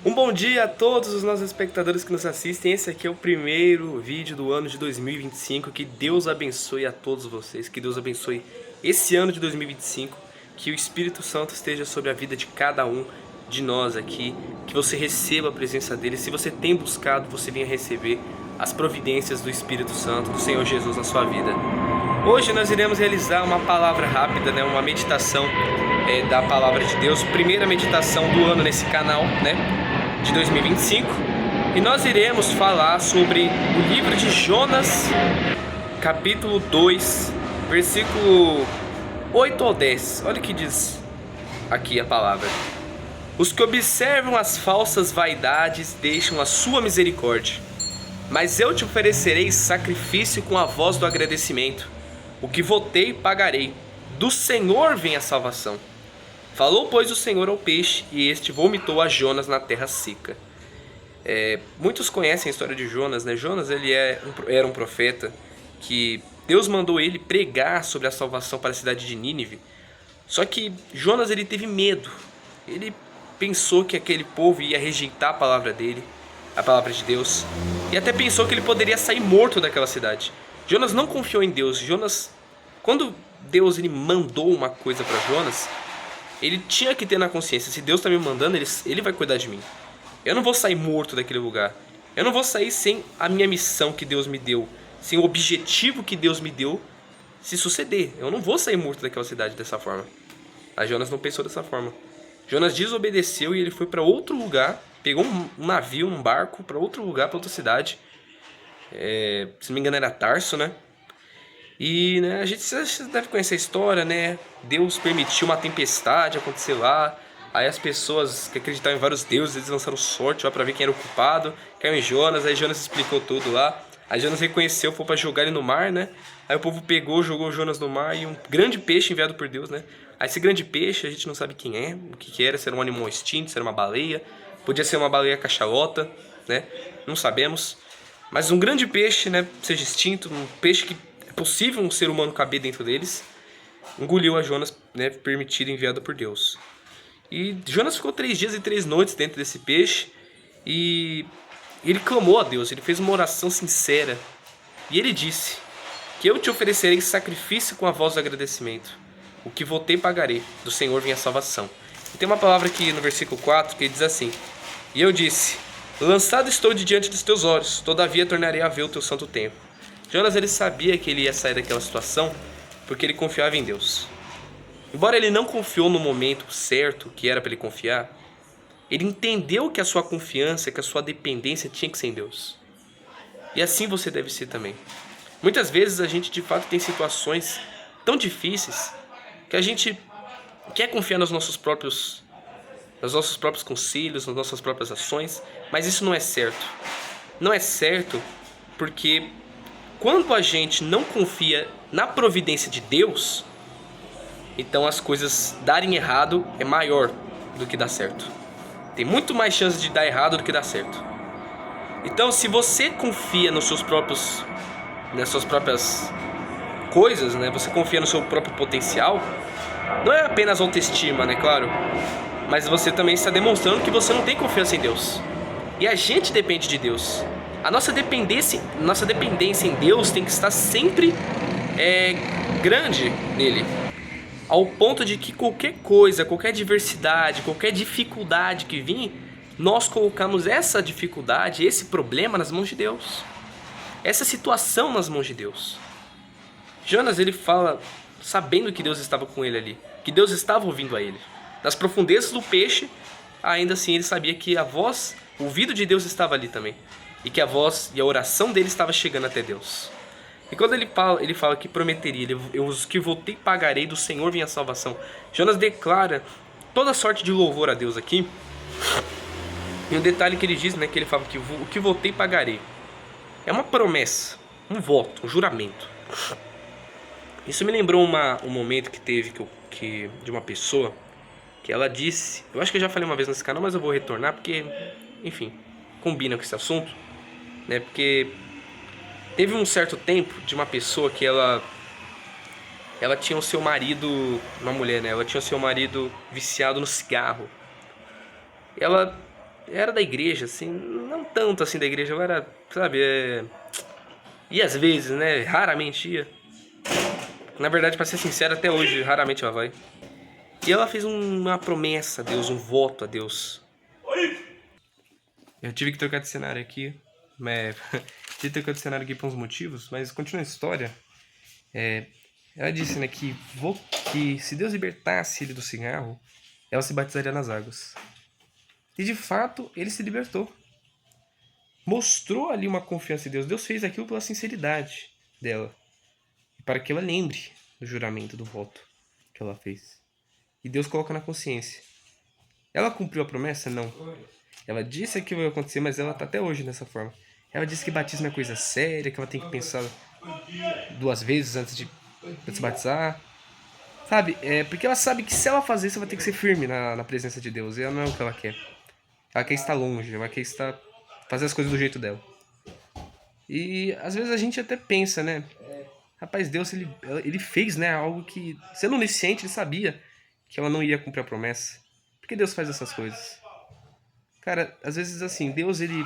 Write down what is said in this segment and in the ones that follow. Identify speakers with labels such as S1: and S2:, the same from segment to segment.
S1: Um bom dia a todos os nossos espectadores que nos assistem. Esse aqui é o primeiro vídeo do ano de 2025. Que Deus abençoe a todos vocês. Que Deus abençoe esse ano de 2025. Que o Espírito Santo esteja sobre a vida de cada um de nós aqui. Que você receba a presença dele. Se você tem buscado, você venha receber as providências do Espírito Santo, do Senhor Jesus na sua vida. Hoje nós iremos realizar uma palavra rápida, uma meditação da palavra de Deus. Primeira meditação do ano nesse canal, de 2025. E nós iremos falar sobre o livro de Jonas, capítulo 2, versículo 8 ao 10. Olha o que diz aqui a palavra. Os que observam as falsas vaidades deixam a sua misericórdia, mas eu te oferecerei sacrifício com a voz do agradecimento. O que votei, pagarei. Do Senhor vem a salvação. Falou, pois, o Senhor ao peixe, e este vomitou a Jonas na terra seca. Muitos conhecem a história de Jonas, Jonas era um profeta que Deus mandou ele pregar sobre a salvação para a cidade de Nínive. Só que Jonas ele teve medo. Ele pensou que aquele povo ia rejeitar a palavra dele, a palavra de Deus, e até pensou que ele poderia sair morto daquela cidade. Jonas não confiou em Deus. Jonas, quando Deus ele mandou uma coisa para Jonas, ele tinha que ter na consciência: se Deus está me mandando, ele vai cuidar de mim. Eu não vou sair morto daquele lugar. Eu não vou sair sem a minha missão que Deus me deu, sem o objetivo que Deus me deu se suceder. Eu não vou sair morto daquela cidade dessa forma. Mas Jonas não pensou dessa forma. Jonas desobedeceu e ele foi para outro lugar, pegou um navio, um barco, para outro lugar, para outra cidade. Se não me engano era Tarso, E a gente deve conhecer a história, Deus permitiu uma tempestade acontecer lá. Aí as pessoas que acreditavam em vários deuses, eles lançaram sorte lá pra ver quem era o culpado. Caiu em Jonas, aí Jonas explicou tudo lá. Aí Jonas reconheceu, foi pra jogar ele no mar, Aí o povo pegou, jogou Jonas no mar e um grande peixe enviado por Deus, Aí esse grande peixe, a gente não sabe quem é, o que era, se era um animal extinto, se era uma baleia. Podia ser uma baleia cachalota, Não sabemos. Mas um grande peixe, seja extinto, um peixe que é possível um ser humano caber dentro deles, engoliu a Jonas, permitido, enviado por Deus. E Jonas ficou 3 dias e 3 noites dentro desse peixe. E ele clamou a Deus, ele fez uma oração sincera. E ele disse: que eu te oferecerei sacrifício com a voz do agradecimento. O que votei, pagarei. Do Senhor vem a salvação. E tem uma palavra aqui no versículo 4 que diz assim: e eu disse: lançado estou de diante dos teus olhos, todavia tornarei a ver o teu santo templo. Jonas ele sabia que ele ia sair daquela situação porque ele confiava em Deus. Embora ele não confiou no momento certo que era para ele confiar, ele entendeu que a sua confiança, que a sua dependência tinha que ser em Deus. E assim você deve ser também. Muitas vezes a gente de fato tem situações tão difíceis que a gente quer confiar nos nossos próprios conselhos, nas nossas próprias ações, mas isso não é certo. Não é certo porque quando a gente não confia na providência de Deus, então as coisas darem errado é maior do que dar certo. Tem muito mais chance de dar errado do que dar certo. Então, se você confia nas suas próprias coisas, você confia no seu próprio potencial, não é apenas autoestima, claro, mas você também está demonstrando que você não tem confiança em Deus. E a gente depende de Deus. A nossa dependência em Deus tem que estar sempre grande nele. Ao ponto de que qualquer coisa, qualquer adversidade, qualquer dificuldade que vir, nós colocamos essa dificuldade, esse problema nas mãos de Deus. Essa situação nas mãos de Deus. Jonas ele fala sabendo que Deus estava com ele ali, que Deus estava ouvindo a ele. Nas profundezas do peixe, ainda assim ele sabia que a voz, o ouvido de Deus estava ali também. E que a voz e a oração dele estava chegando até Deus. E quando ele fala que prometeria, eu os que votei pagarei, do Senhor vem a salvação. Jonas declara toda sorte de louvor a Deus aqui. E um detalhe que ele diz, que ele fala que o que votei pagarei. É uma promessa, um voto, um juramento. Isso me lembrou um momento que teve de uma pessoa que ela disse, eu acho que eu já falei uma vez nesse canal, mas eu vou retornar porque, enfim, combina com esse assunto, porque teve um certo tempo de uma pessoa que ela tinha o seu marido, uma mulher, ela tinha o seu marido viciado no cigarro. Ela era da igreja, assim, não tanto assim da igreja, eu era, sabe, e às vezes, né, raramente ia. Na verdade, pra ser sincero, até hoje, raramente ela vai. E ela fez uma promessa a Deus, um voto a Deus. Eu tive que trocar de cenário aqui, tive que trocar de cenário aqui por uns motivos, mas continua a história. Ela disse, né, que se Deus libertasse ele do cigarro, ela se batizaria nas águas. E de fato, ele se libertou. Mostrou ali uma confiança em Deus. Deus fez aquilo pela sinceridade dela. Para que ela lembre do juramento, do voto que ela fez. E Deus coloca na consciência. Ela cumpriu a promessa? Não. Ela disse aquilo ia acontecer, mas ela está até hoje dessa forma. Ela disse que batismo é coisa séria, que ela tem que pensar 2 vezes antes de se batizar. Sabe? Porque ela sabe que se ela fazer isso, ela vai ter que ser firme na presença de Deus. E ela não é o que ela quer. Ela quer estar longe, ela quer fazer as coisas do jeito dela. E às vezes a gente até pensa, né? Rapaz, Deus, ele fez, né, algo que, sendo onisciente, ele sabia que ela não ia cumprir a promessa. Por que Deus faz essas coisas? Cara, às vezes assim, Deus, ele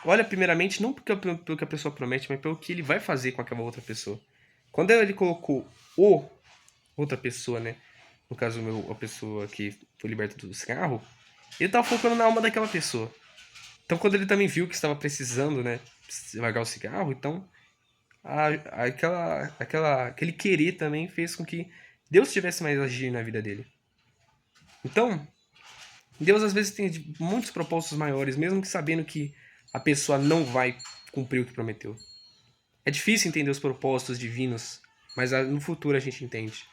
S1: olha primeiramente não pelo que a pessoa promete, mas pelo que ele vai fazer com aquela outra pessoa. Quando ele colocou outra pessoa, né, no caso a pessoa que foi liberta do cigarro, ele estava focando na alma daquela pessoa. Então quando ele também viu que estava precisando, né, largar o cigarro, então aquele querer também fez com que Deus tivesse mais agir na vida dele. Então, Deus às vezes tem muitos propósitos maiores, mesmo que sabendo que a pessoa não vai cumprir o que prometeu. É difícil entender os propósitos divinos, mas no futuro a gente entende.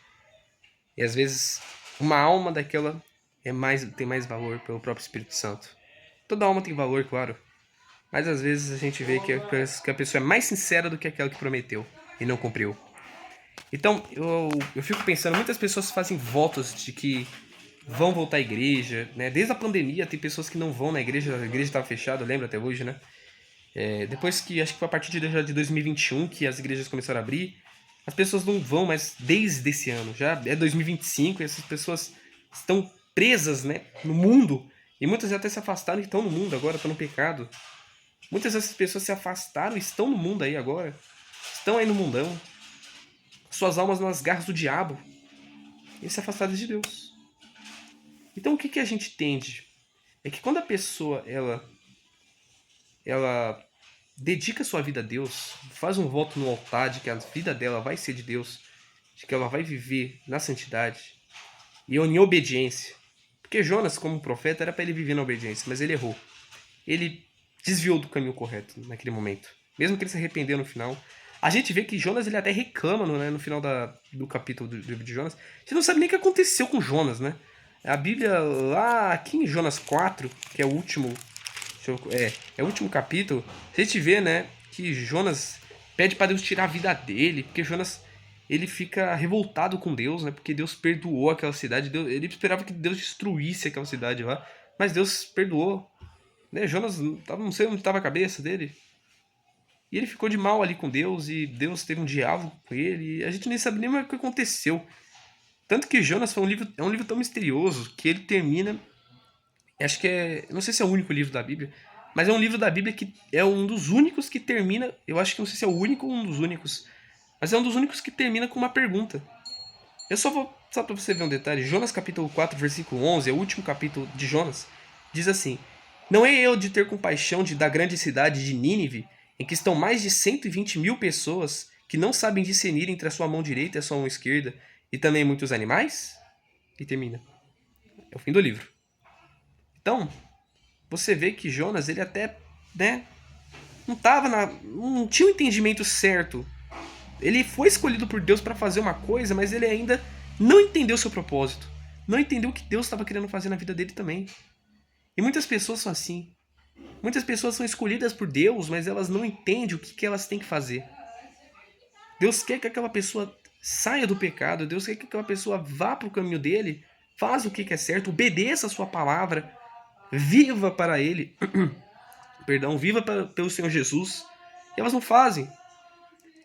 S1: E às vezes uma alma daquela tem mais valor pelo próprio Espírito Santo. Toda alma tem valor, claro. Mas às vezes a gente vê que a pessoa é mais sincera do que aquela que prometeu e não cumpriu. Então, eu fico pensando, muitas pessoas fazem votos de que vão voltar à igreja, né? Desde a pandemia tem pessoas que não vão na igreja, a igreja estava fechada, lembra até hoje, né? Depois que, acho que foi a partir de 2021 que as igrejas começaram a abrir, as pessoas não vão mais desde esse ano. Já é 2025 e essas pessoas estão presas, né, no mundo. E muitas até se afastaram e estão no mundo agora, estão no pecado. Muitas dessas pessoas se afastaram e estão no mundo aí agora. Estão aí no mundão. Suas almas nas garras do diabo. E se afastaram de Deus. Então o que a gente entende? É que quando a pessoa ela dedica sua vida a Deus, faz um voto no altar de que a vida dela vai ser de Deus, de que ela vai viver na santidade e em obediência. Porque Jonas, como profeta, era para ele viver na obediência, mas ele errou. Ele desviou do caminho correto naquele momento. Mesmo que ele se arrependeu no final. A gente vê que Jonas ele até reclama no final do capítulo do livro de Jonas. A gente não sabe nem o que aconteceu com Jonas, né? A Bíblia lá, aqui em Jonas 4, que é o último. É o último capítulo. A gente vê, né, que Jonas pede para Deus tirar a vida dele, porque Jonas ele fica revoltado com Deus, né? Porque Deus perdoou aquela cidade. Ele esperava que Deus destruísse aquela cidade lá, mas Deus perdoou. Né? Jonas, não sei onde estava a cabeça dele. E ele ficou de mal ali com Deus, e Deus teve um diálogo com ele, e a gente nem sabe nem mais o que aconteceu. Tanto que Jonas é um livro tão misterioso que ele termina. Acho que não sei se é o único livro da Bíblia, mas é um livro da Bíblia que é um dos únicos que termina. Eu acho que não sei se é o único ou um dos únicos, mas é um dos únicos que termina com uma pergunta. Eu só para você ver um detalhe: Jonas capítulo 4, versículo 11, é o último capítulo de Jonas, diz assim: Não é eu de ter compaixão da grande cidade de Nínive, em que estão mais de 120 mil pessoas que não sabem discernir entre a sua mão direita e a sua mão esquerda, e também muitos animais? E termina. É o fim do livro. Então, você vê que Jonas, ele até, né, não tinha o entendimento certo. Ele foi escolhido por Deus para fazer uma coisa, mas ele ainda não entendeu seu propósito. Não entendeu o que Deus estava querendo fazer na vida dele também. E muitas pessoas são assim. Muitas pessoas são escolhidas por Deus, mas elas não entendem o que elas têm que fazer. Deus quer que aquela pessoa saia do pecado. Deus quer que aquela pessoa vá para o caminho dele, faça o que é certo, obedeça a sua palavra, viva para ele. Perdão, viva pelo Senhor Jesus. E elas não fazem.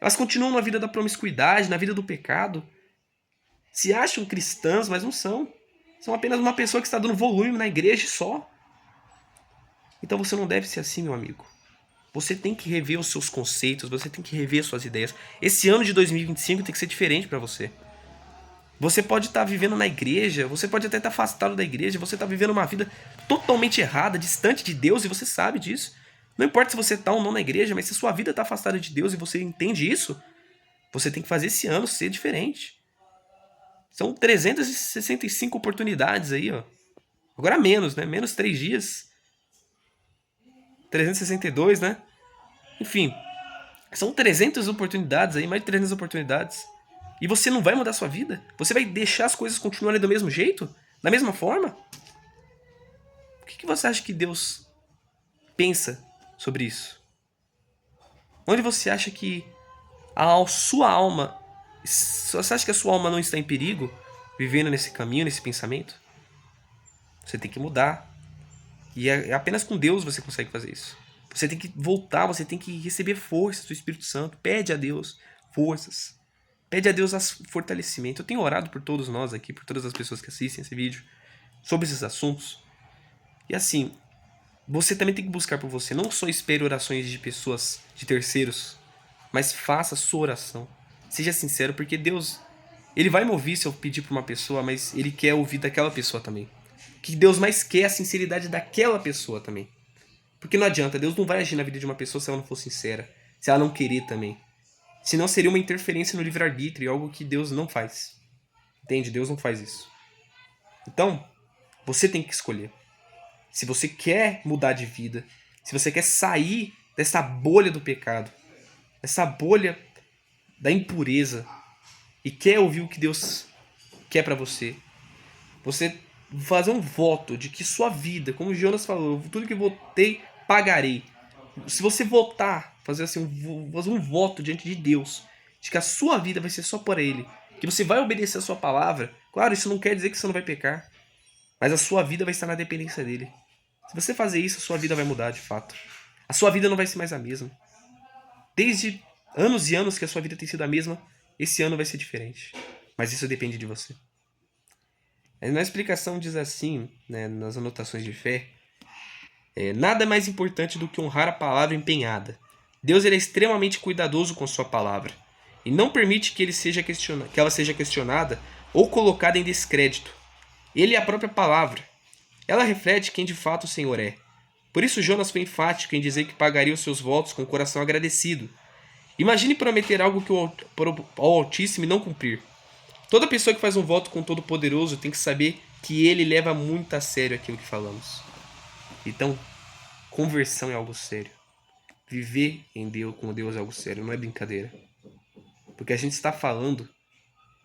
S1: Elas continuam na vida da promiscuidade, na vida do pecado. Se acham cristãs, mas não são. São apenas uma pessoa que está dando volume na igreja só. Então você não deve ser assim, meu amigo. Você tem que rever os seus conceitos, você tem que rever suas ideias. Esse ano de 2025 tem que ser diferente para você. Você pode estar vivendo na igreja, você pode até estar afastado da igreja, você está vivendo uma vida totalmente errada, distante de Deus, e você sabe disso. Não importa se você está ou não na igreja, mas se a sua vida está afastada de Deus e você entende isso, você tem que fazer esse ano ser diferente. São 365 oportunidades aí, ó. Agora menos, né? Menos 3 dias. 362, né? Enfim, são 300 oportunidades aí, mais de 300 oportunidades. E você não vai mudar a sua vida? Você vai deixar as coisas continuarem do mesmo jeito? Da mesma forma? O que você acha que Deus pensa sobre isso? Onde você acha que a sua alma... Você acha que a sua alma não está em perigo vivendo nesse caminho, nesse pensamento? Você tem que mudar. E é apenas com Deus você consegue fazer isso. Você tem que voltar, você tem que receber forças do Espírito Santo. Pede a Deus forças. Pede a Deus fortalecimento. Eu tenho orado por todos nós aqui, por todas as pessoas que assistem esse vídeo, sobre esses assuntos. E assim, você também tem que buscar por você. Não só espere orações de pessoas, de terceiros, mas faça a sua oração. Seja sincero, porque Deus, Ele vai me ouvir se eu pedir para uma pessoa, mas Ele quer ouvir daquela pessoa também. O que Deus mais quer é a sinceridade daquela pessoa também. Porque não adianta, Deus não vai agir na vida de uma pessoa se ela não for sincera, se ela não querer também. Senão seria uma interferência no livre-arbítrio, algo que Deus não faz. Entende? Deus não faz isso. Então, você tem que escolher. Se você quer mudar de vida, se você quer sair dessa bolha do pecado, dessa bolha da impureza, e quer ouvir o que Deus quer pra você, você fazer um voto de que sua vida, como Jonas falou, tudo que votei, pagarei. Se você votar, fazer assim, fazer um voto diante de Deus, de que a sua vida vai ser só por Ele, que você vai obedecer a sua palavra, claro, isso não quer dizer que você não vai pecar, mas a sua vida vai estar na dependência dEle. Se você fazer isso, a sua vida vai mudar de fato. A sua vida não vai ser mais a mesma. Desde anos e anos que a sua vida tem sido a mesma, esse ano vai ser diferente. Mas isso depende de você. Na explicação diz assim, né, nas anotações de fé, nada é mais importante do que honrar a palavra empenhada. Deus ele é extremamente cuidadoso com sua palavra e não permite que ela seja questionada ou colocada em descrédito. Ele é a própria palavra. Ela reflete quem de fato o Senhor é. Por isso Jonas foi enfático em dizer que pagaria os seus votos com o coração agradecido. Imagine prometer algo que ao Altíssimo não cumprir. Toda pessoa que faz um voto com o Todo-Poderoso tem que saber que ele leva muito a sério aquilo que falamos. Então, conversão é algo sério. Viver em Deus, com Deus é algo sério, não é brincadeira. Porque a gente está falando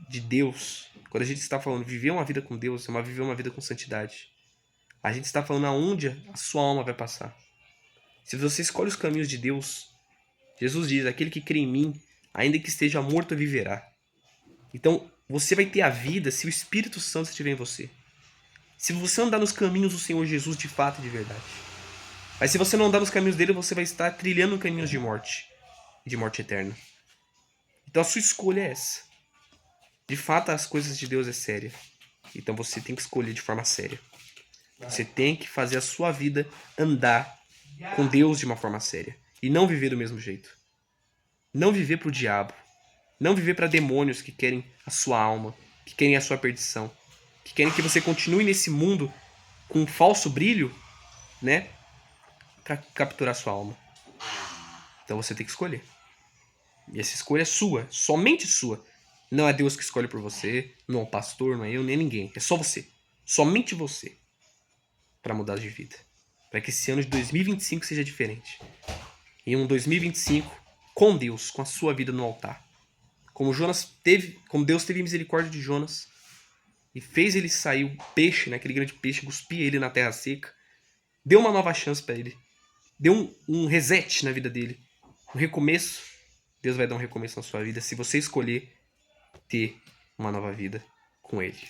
S1: de Deus. Quando a gente está falando de viver uma vida com Deus, é viver uma vida com santidade. A gente está falando aonde a sua alma vai passar. Se você escolhe os caminhos de Deus, Jesus diz, aquele que crê em mim, ainda que esteja morto, viverá. Então, você vai ter a vida se o Espírito Santo estiver em você. Se você andar nos caminhos do Senhor Jesus de fato e de verdade. Mas se você não andar nos caminhos dele, você vai estar trilhando caminhos de morte eterna. Então a sua escolha é essa. De fato, as coisas de Deus é séria. Então você tem que escolher de forma séria. Você tem que fazer a sua vida andar com Deus de uma forma séria. E não viver do mesmo jeito. Não viver para o diabo. Não viver para demônios que querem a sua alma, que querem a sua perdição, que querem que você continue nesse mundo com um falso brilho, né? Para capturar sua alma. Então você tem que escolher. E essa escolha é sua, somente sua. Não é Deus que escolhe por você, não é o pastor, não é eu, nem ninguém. É só você. Somente você. Para mudar de vida. Para que esse ano de 2025 seja diferente. Em um 2025 com Deus, com a sua vida no altar. Como Deus teve misericórdia de Jonas e fez ele sair o peixe, né, aquele grande peixe, cuspia ele na terra seca, deu uma nova chance para ele, deu um reset na vida dele, um recomeço. Deus vai dar um recomeço na sua vida se você escolher ter uma nova vida com ele.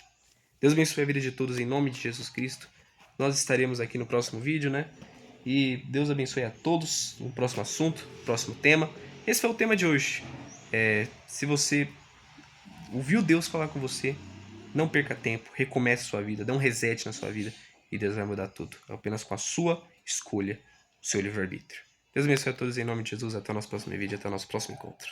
S1: Deus abençoe a vida de todos em nome de Jesus Cristo. Nós estaremos aqui no próximo vídeo, né? E Deus abençoe a todos no próximo assunto, próximo tema. Esse foi o tema de hoje. Se você ouviu Deus falar com você, não perca tempo, recomece sua vida, dê um reset na sua vida e Deus vai mudar tudo. Apenas com a sua escolha o seu livre-arbítrio. Deus abençoe a todos em nome de Jesus. Até o nosso próximo vídeo, até o nosso próximo encontro.